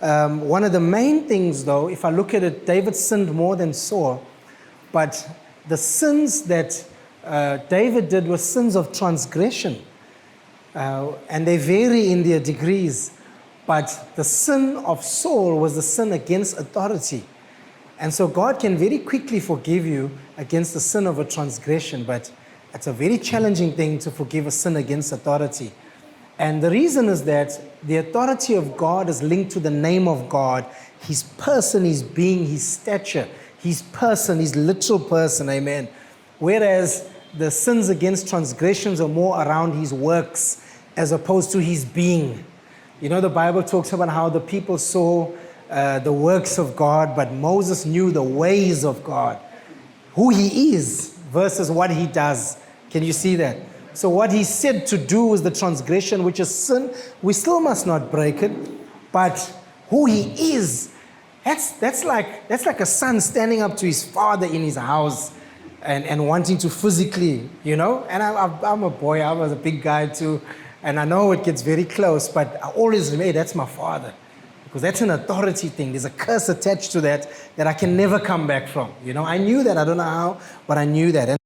One of the main things, though, if I look at it, David sinned more than Saul, but the sins that David did were sins of transgression, and they vary in their degrees. But the sin of Saul was the sin against authority. And so God can very quickly forgive you against the sin of a transgression, but it's a very challenging thing to forgive a sin against authority. And the reason is that the authority of God is linked to the name of God, His person, His being, His stature, His person, His literal person, amen. Whereas the sins against transgressions are more around His works as opposed to His being. You know, the Bible talks about how the people saw the works of God, but Moses knew the ways of God, who He is versus what He does. Can you see that? So what He said to do is the transgression, which is sin. We still must not break it, but who He is, that's like a son standing up to his father in his house and wanting to physically, you know. And I'm a boy, I was a big guy too, and I know it gets very close, but I always remember, that's my father. Because that's an authority thing. There's a curse attached to that I can never come back from. You know, I knew that. I don't know how, but I knew that.